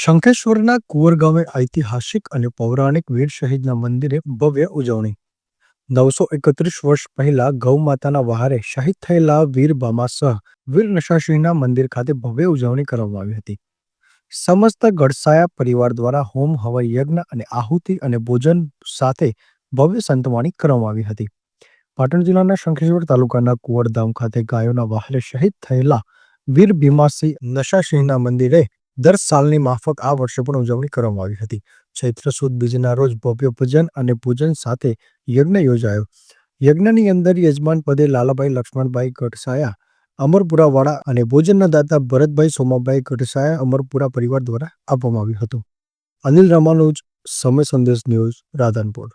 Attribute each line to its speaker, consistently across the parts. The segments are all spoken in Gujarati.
Speaker 1: શંખેશ્વરના કુંવર ગામે ઐતિહાસિક અને પૌરાણિક વીર શહીદના મંદિરે ભવ્ય ઉજવણી। 931 વર્ષ પહેલા ગૌ માતાના વહારે શહીદ થયેલા વીર બામાસહ વીર નશાસિંહના મંદિર ખાતે ભવ્ય ઉજવણી કરવામાં આવી હતી। સમસ્ત ગડસાયા પરિવાર દ્વારા હોમ હવન યજ્ઞ અને આહુતિ અને ભોજન સાથે ભવ્ય સંતવાણી કરવામાં આવી હતી। પાટણ જિલ્લાના શંખેશ્વર તાલુકાના કુંવરધામ ખાતે ગાયોના વહારે શહીદ થયેલા વીર ભીમાસિંહ નશાસિંહના મંદિરે દર સાલની માફક આ વર્ષે પણ ઉજવણી કરવામાં આવી હતી। ચૈત્ર સુદ બીજના રોજ ભવ્ય ભજન અને પૂજન સાથે યજ્ઞ યોજાયો। યજ્ઞની અંદર યજમાન પદે લાલાભાઈ લક્ષ્મણભાઈ ગઢસાયા અમરપુરાવાળા અને ભોજનના દાતા ભરતભાઈ સોમાભાઈ ગઢસાયા અમરપુરા પરિવાર દ્વારા આપવામાં આવ્યું હતું। અનિલ રામાનુજ, સમય સંદેશ ન્યૂઝ, રાધનપુર।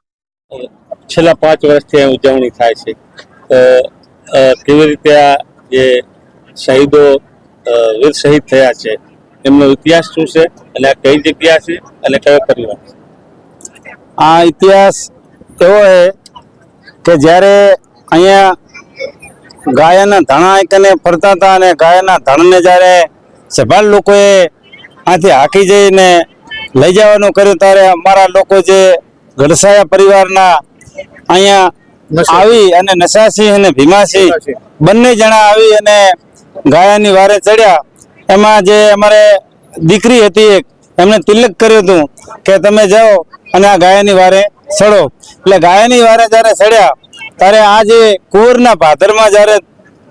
Speaker 2: છેલ્લા 5 વર્ષથી ઉજવણી થાય છે તો કેવી રીતે આ જે શહીદો વીર શહીદ થયા છે એમનો ઇતિહાસ શું છે અને આ કઈ જગ્યા છે અને કયો પરિવાર છે?
Speaker 3: આ ઇતિહાસ એવો છે કે જ્યારે અહીંયા ગાયના ધણા એકને ફરતા હતા અને ગાયના ધણને જ્યારે સભાળ લોકોએ આથી હાકી જઈને લઈ જવાનું કર્યું ત્યારે અમારા લોકો જે ગઢસાયા પરિવારના અહીંયા આવી અને નશાસિંહ અને ભીમાસિંહ બંને જણા આવી અને ગાયાની વારે ચડ્યા। એમાં જે અમારે દીકરી હતી એક એમને તિલક કર્યું હતું કે તમે જાઓ અને આ ગાયાની વારે ચડો। એટલે ગાયાની વારે જ્યારે ચડ્યા ત્યારે આ જે કુંવરના ભાદરમાં જ્યારે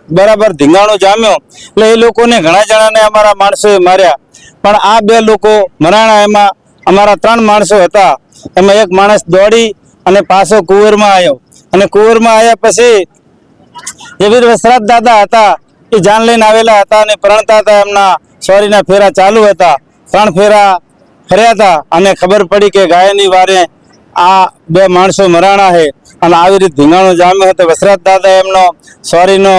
Speaker 3: બરાબર ધીંગાણું જામ્યો એટલે એ લોકોને ઘણા જણાને અમારા માણસોએ માર્યા, પણ આ 2 લોકો મરાણા। એમાં અમારા 3 માણસો હતા, એમાં એક માણસ દોડી અને પાછો કુંવરમાં આવ્યો અને કુંવરમાં આવ્યા પછી જે વીર વસરાજ દાદા હતા એ જાન લઈને આવેલા હતા અને પરણતા હતા। એમના સોરીના ફેરા ચાલુ હતા, 3 ફેરા ફર્યા હતા અને ખબર પડી કે ગાયની વારે આ 2 માણસો મરાણા છે અને આવી રીતે ધીંગાણું જામ્યો હતો। વસરાજ દાદા એમનો સોરીનો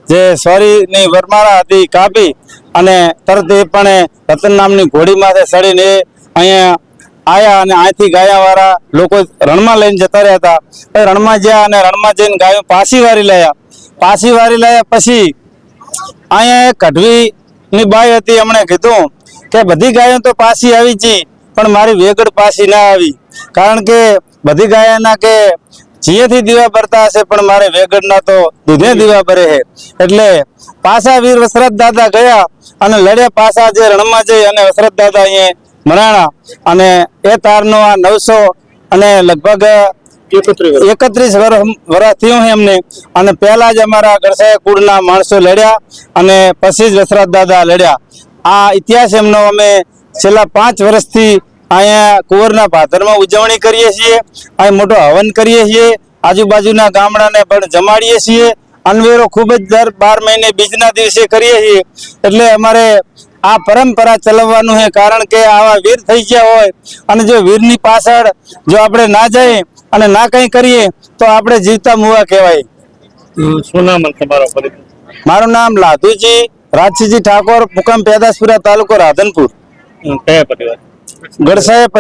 Speaker 3: જે સોરીની વરમાળા હતી કાપી અને તરત એ પણ રતન નામની ઘોડી માથે ચડીને અહીંયા આયા અને અહીંથી ગાયાવાળા લોકો રણમાં લઈને જતા રહ્યા હતા। રણમાં જ્યાં અને રણમાં જઈને ગાયો પાછી વારી લાયા પછી અહીંયા એક કઢવીની બાઈ હતી, એમણે કીધું કે બધી ગાયો તો પાછી આવી ગઈ પણ મારી વેગડ પાછી ના આવી, કારણ કે બધી ગાયોના કે જીએથી દીવા બરતા હશે પણ મારે વેગડના તો દૂધે દીવા બરે છે। એટલે પાછા વીર વસરાજ દાદા ગયા અને લડ્યા પાછા જે રણમાં જઈ અને વસરાજ દાદા અહીંયા મરાણા અને એ તારનો આ 900 અને લગભગ 31 વર્ષ થયું એમને અને પહેલા જ અમારા ગઢસાયા કુળના માણસો લડ્યા અને પછી જ વસરાજ દાદા લડ્યા। આ ઇતિહાસ એમનો અમે છેલ્લા 5 વર્ષથી અહીંયા કુંવરના ભાદરમાં ઉજવણી કરીએ છીએ। અહીં મોટો હવન કરીએ છીએ, આજુબાજુના ગામડાને પણ જમાડીએ છીએ। અનવેરો ખૂબ જ દર 12 મહિને બીજના દિવસે કરીએ છીએ। એટલે અમારે આ પરંપરા ચલાવવાનું છે, કારણ કે આવા વીર થઈ ગયા હોય અને જો વીરની પાછળ જો આપણે ના જઈએ અને ના કંઈ કરીએ તો આપણે જીવતા મુવા કહેવાય।
Speaker 2: શું નામ તમારો?
Speaker 3: મારું નામ લાધુજી રાજસિંહજી ઠાકોર, મુકામ પેદાસપુરા, તાલુકો રાધનપુર,
Speaker 2: કયા પરિવાર?
Speaker 3: ગઢસાયા।